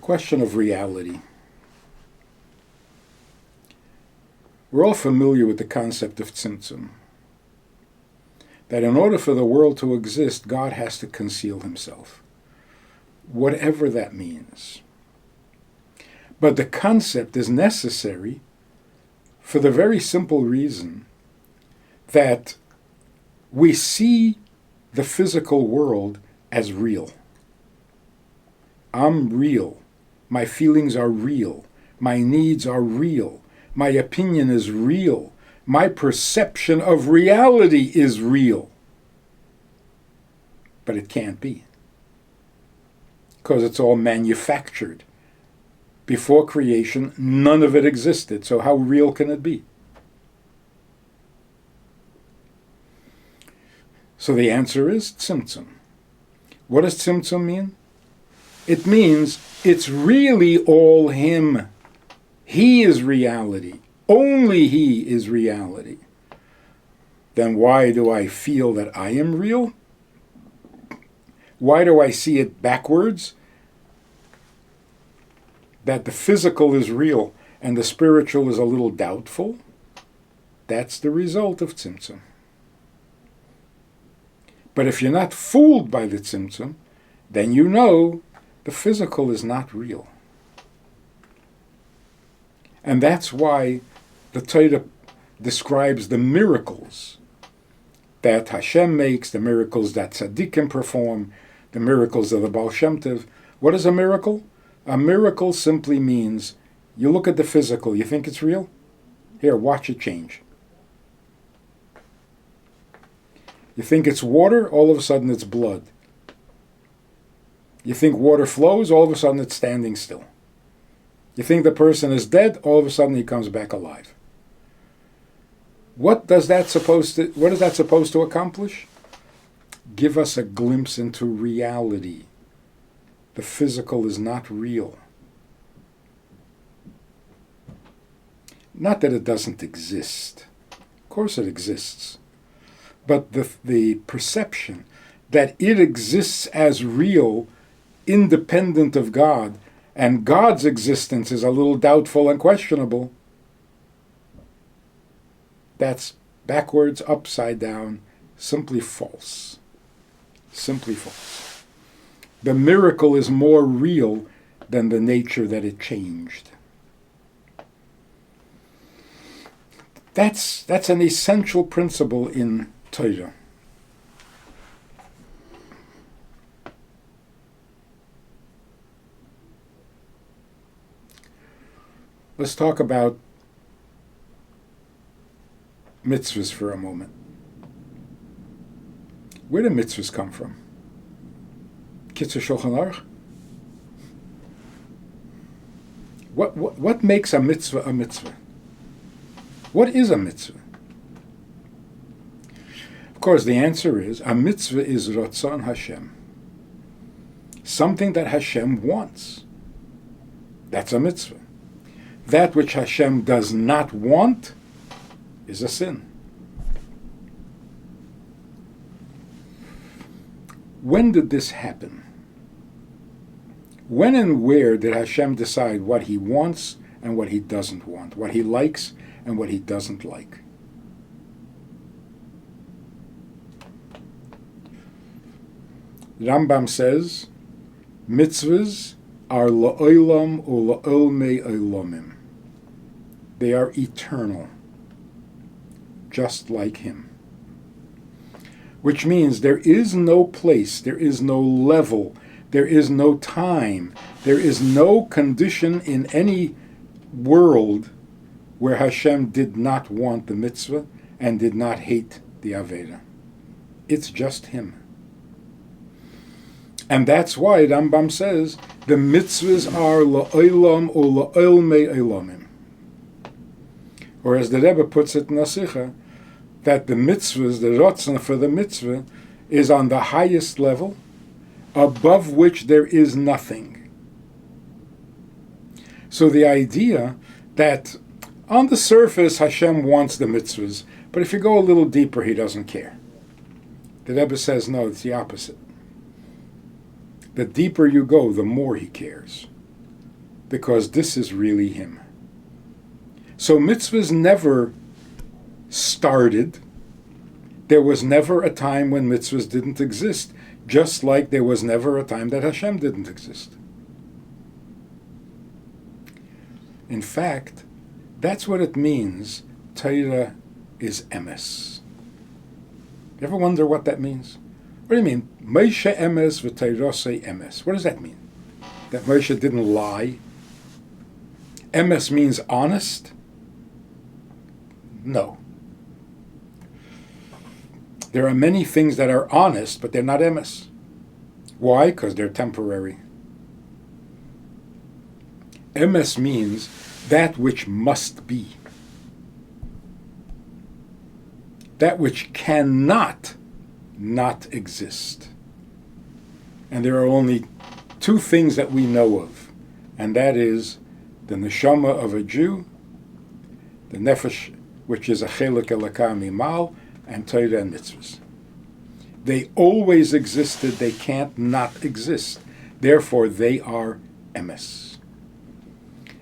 Question of reality. We're all familiar with the concept of Tsum, that in order for the world to exist, God has to conceal himself, whatever that means. But the concept is necessary for the very simple reason that we see the physical world as real. I'm real. My feelings are real. My needs are real. My opinion is real. My perception of reality is real. But it can't be, because it's all manufactured. Before creation, none of it existed, so how real can it be? So the answer is Tsum. What does Tsum mean? It means it's really all him. He is reality. Only he is reality. Then why do I feel that I am real? Why do I see it backwards? That the physical is real and the spiritual is a little doubtful? That's the result of Tsum. But if you're not fooled by the Tsum, then you know the physical is not real. And that's why the Torah describes the miracles that Hashem makes, the miracles that tzaddikim perform, the miracles of the Baal Shem Tov. What is a miracle? A miracle simply means you look at the physical, you think it's real? Here, watch it change. You think it's water, all of a sudden it's blood. You think water flows, all of a sudden it's standing still. You think the person is dead, all of a sudden he comes back alive. What is that supposed to accomplish? Give us a glimpse into reality. The physical is not real. Not that it doesn't exist. Of course it exists. But the perception that it exists as real, independent of God, and God's existence is a little doubtful and questionable, that's backwards, upside down, simply false. Simply false. The miracle is more real than the nature that it changed. That's an essential principle in Torah. Let's talk about mitzvahs for a moment. Where do mitzvahs come from? Kitzur Shulchan Aruch? What makes a mitzvah a mitzvah? What is a mitzvah? Of course, the answer is a mitzvah is Ratzon Hashem. Something that Hashem wants. That's a mitzvah. That which Hashem does not want is a sin. When did this happen? When and where did Hashem decide what he wants and what he doesn't want, what he likes and what he doesn't like? Rambam says, mitzvahs are la'olam or la'olmei olamim. They are eternal, just like him. Which means there is no place, there is no level, there is no time, there is no condition in any world where Hashem did not want the mitzvah and did not hate the Aveda. It's just him. And that's why Rambam says the mitzvahs are la'olam or la'olmei olamim. Or as the Rebbe puts it in the Sikha, that the mitzvahs, the rotzon for the mitzvah, is on the highest level, above which there is nothing. So the idea that on the surface Hashem wants the mitzvahs, but if you go a little deeper, he doesn't care. The Rebbe says, no, it's the opposite. The deeper you go, the more he cares. because this is really him. So mitzvahs never started. There was never a time when mitzvahs didn't exist, just like there was never a time that Hashem didn't exist. In fact, that's what it means, Torah is emes. You ever wonder what that means? What do you mean? Moshe emes v'Torah emes. What does that mean? That Moshe didn't lie? Emes means honest? No. There are many things that are honest, but they're not emes. Why? Because they're temporary. Emes means that which must be. That which cannot not exist. And there are only two things that we know of, and that is the neshama of a Jew, the nefesh, which is a chelek elokah mimal, and Torah and mitzvahs. They always existed, they can't not exist. Therefore, they are emes.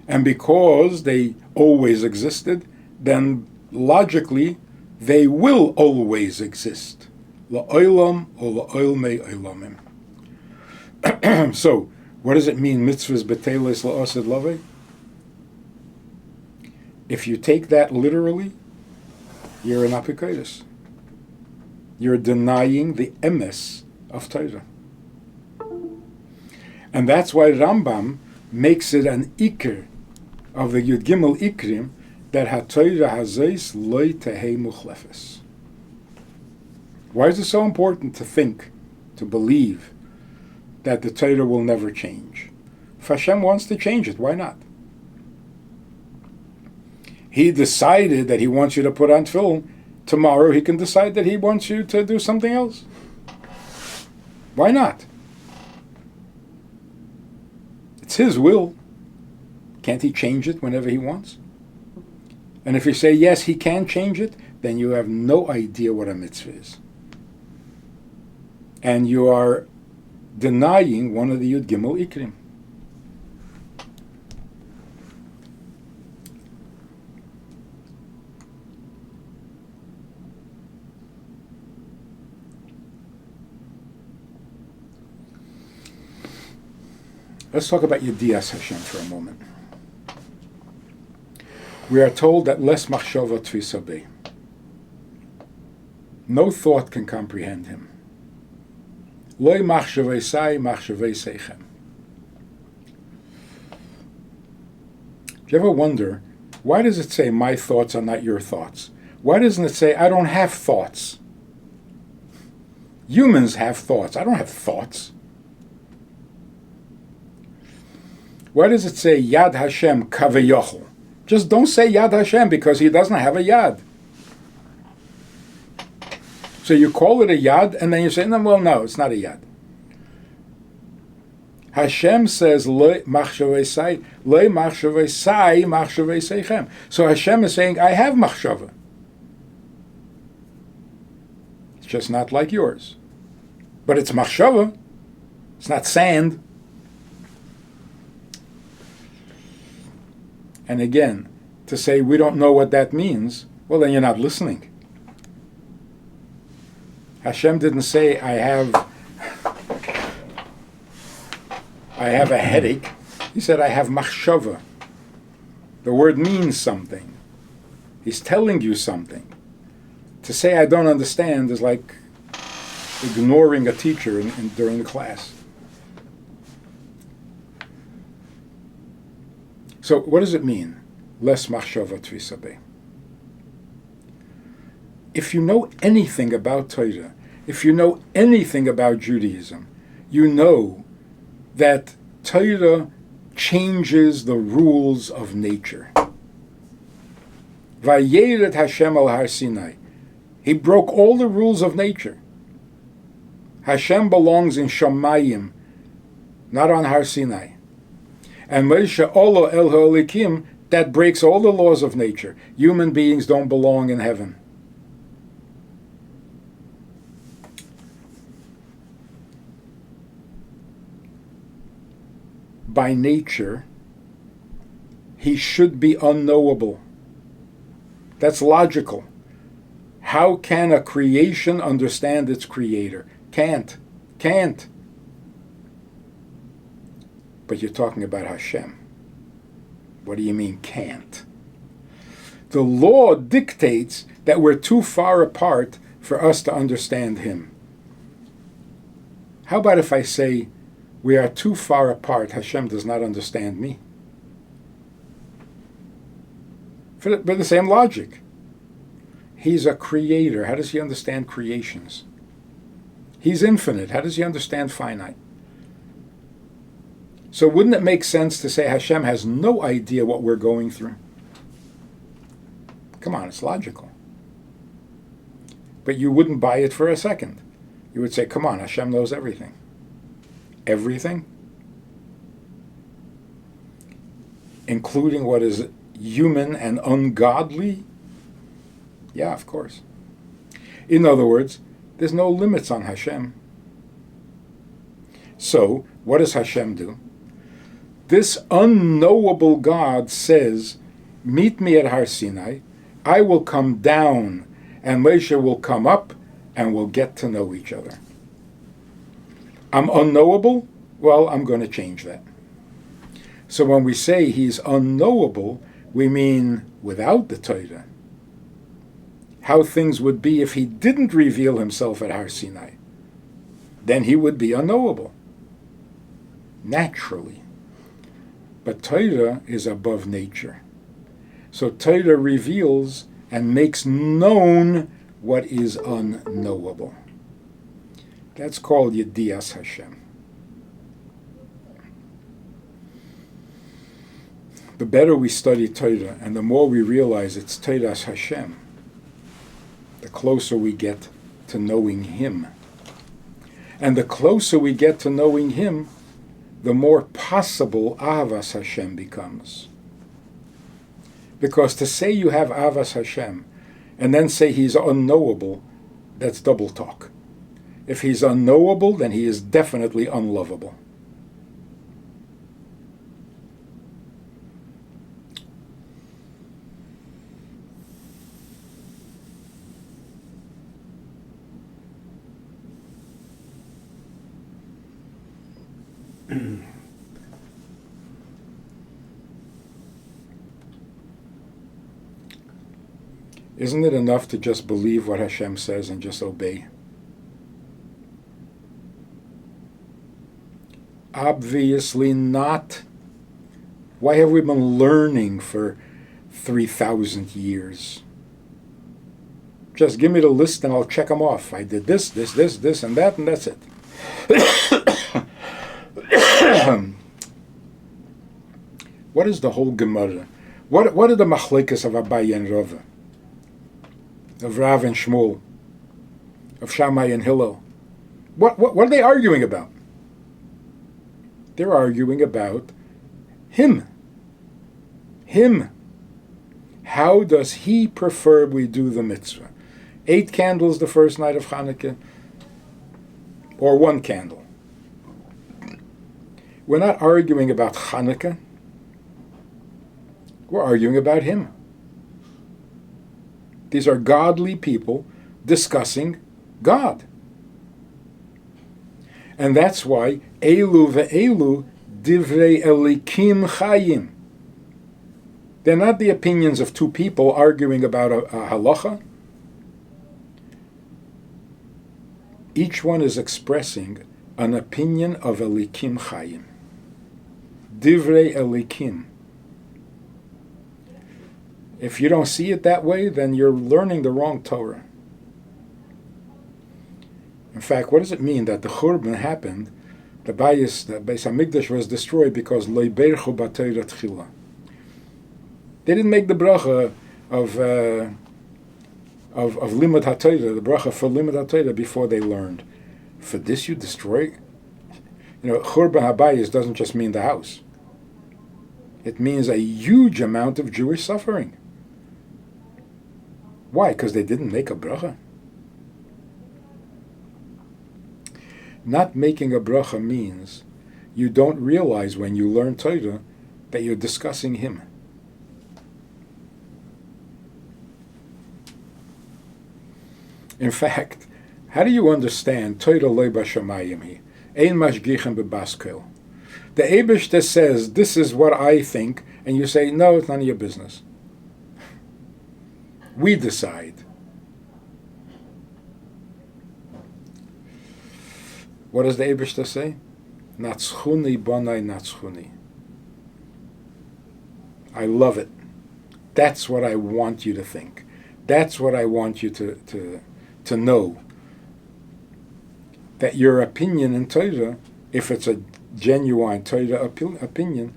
And because they always existed, then logically, they will always exist. La'olam or la'olmei olamim. So, what does it mean, mitzvahs beteles la'osed love? If you take that literally, you're an apikodos. You're denying the emes of Torah. And that's why Rambam makes it an ikr of the Yud Gimel Ikrim that HaTorah Hazeis loy tehei muchlefes. Why is it so important to think, to believe, that the Torah will never change? If Hashem wants to change it, why not? He decided that he wants you to put on tefillin. Tomorrow he can decide that he wants you to do something else. Why not? It's his will. Can't he change it whenever he wants? And if you say, yes, he can change it, then you have no idea what a mitzvah is. And you are denying one of the Yud Gimel Ikrim. Let's talk about Yedias Hashem for a moment. We are told that les machshava tfisa beh. No thought can comprehend him. Loi machshavei sai machshavei seichem. Do you ever wonder, why does it say my thoughts are not your thoughts? Why doesn't it say I don't have thoughts? Humans have thoughts. I don't have thoughts. Why does it say Yad Hashem kaveyochel? Just don't say Yad Hashem because he doesn't have a Yad. So you call it a Yad and then you say, no, well, no, it's not a Yad. Hashem says, Le machshavei sai machshavei seichem. So Hashem is saying, I have machshava. It's just not like yours. But it's machshava. It's not sand. And again, to say we don't know what that means, well, then you're not listening. Hashem didn't say, I have a headache. He said, I have machshava. The word means something. He's telling you something. To say I don't understand is like ignoring a teacher during the class. So what does it mean? Les machshava tfisa beh. If you know anything about Torah, if you know anything about Judaism, you know that Torah changes the rules of nature. Vayered Hashem al Har Sinai. He broke all the rules of nature. Hashem belongs in Shamayim, not on Har Sinai. And Moshe Olo El Ha'olikim, that breaks all the laws of nature. Human beings don't belong in heaven. By nature, he should be unknowable. That's logical. How can a creation understand its creator? Can't. But you're talking about Hashem. What do you mean, can't? The law dictates that we're too far apart for us to understand him. How about if I say, we are too far apart, Hashem does not understand me? By the same logic. He's a creator. How does he understand creations? He's infinite. How does he understand finite? So wouldn't it make sense to say Hashem has no idea what we're going through? Come on, it's logical. But you wouldn't buy it for a second. You would say, come on, Hashem knows everything. Everything? Including what is human and ungodly? Yeah, of course. In other words, there's no limits on Hashem. So, what does Hashem do? This unknowable God says, meet me at Har Sinai, I will come down, and Moshe will come up, and we'll get to know each other. I'm unknowable? Well, I'm going to change that. So when we say he's unknowable, we mean without the Torah. How things would be if he didn't reveal himself at Har Sinai. Then he would be unknowable. Naturally. But Torah is above nature. So Torah reveals and makes known what is unknowable. That's called Yedias Hashem. The better we study Torah and the more we realize it's Torah's Hashem, the closer we get to knowing him. And the closer we get to knowing him, the more possible Avas Hashem becomes. Because to say you have Avas Hashem and then say he's unknowable, that's double talk. If he's unknowable, then he is definitely unlovable. Isn't it enough to just believe what Hashem says and just obey? Obviously not. Why have we been learning for 3,000 years? Just give me the list and I'll check them off. I did this, and that, and that's it. What is the whole Gemara? What are the machlekes of Abaye and Rava? Of Rav and Shmuel? Of Shammai and Hillel? What are they arguing about? They're arguing about him. Him. How does he prefer we do the mitzvah? 8 candles the first night of Hanukkah? Or 1 candle? We're not arguing about Hanukkah. We're arguing about him. These are godly people discussing God. And that's why Elu ve'elu divrei elikim chayim. They're not the opinions of 2 people arguing about a halacha. Each one is expressing an opinion of elikim chayim. Divrei elikim. If you don't see it that way, then you're learning the wrong Torah. In fact, what does it mean that the Churban happened, the Beis HaMikdash was destroyed because lo berchu b'Torah tchila. They didn't make the bracha of Limud HaTorah, the bracha for Limud HaTorah before they learned. For this you destroy? Churban HaBayis doesn't just mean the house. It means a huge amount of Jewish suffering. Why? Because they didn't make a bracha. Not making a bracha means you don't realize when you learn Torah that you're discussing him. In fact, how do you understand Torah loy b'shamayim hi? Ein mashgichem b'baskel. The Eibishter says, this is what I think, and you say, no, it's none of your business. We decide. What does the Eibishter say? Natzchuni bonai natzchuni. I love it. That's what I want you to think. That's what I want you to know. That your opinion in Torah, if it's a genuine Torah opinion,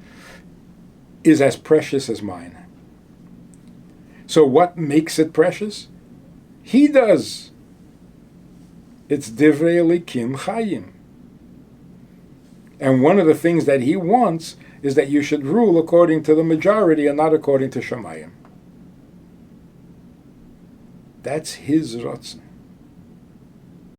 is as precious as mine. So what makes it precious? He does. It's divrei elikim chayim. And one of the things that he wants is that you should rule according to the majority and not according to Shamayim. That's his ratzon.